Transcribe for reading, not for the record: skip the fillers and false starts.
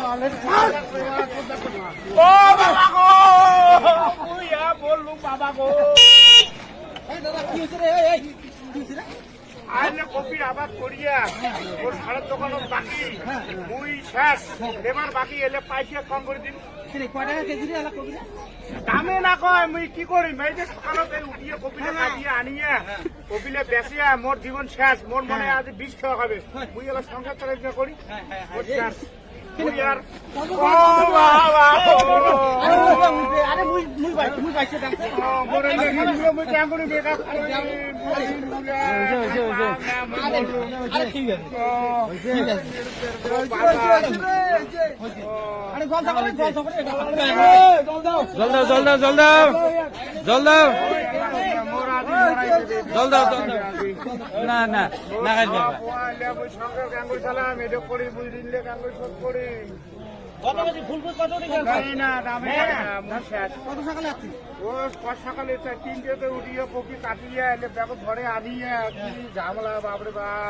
ও বাবা গো বললুম বাবা গো আইলে কপির আবাদ করিয়া ওর সারের দোকানও বাকি মুই শেষ এবার বাকি এলে পাইছিয়া কম করে দিন দামে না কয় মুই কি করি মেয়ে যে সকালতে উঠিয়ে কপিলে কাটিয়ে আনিয়া কপিলে বেচিয়া মোর জীবন শেষ মোর মনে আজ 20 টাকা হবে মুই এবার সংসার চালাইয়া করি মোর শেষ জল দাও জল দাও জল দাও জল দাও না না না সংসার গাঙ্গুল চালাম এটা করি বুঝ দিলে গাঙ্গুল শোধ করি সকালে 3টেতে উঠিয়ে কপি কাটিয়ে এলে ব্যাগ ধরে আনিয়ে কি ঝামেলা বাপরে বাপ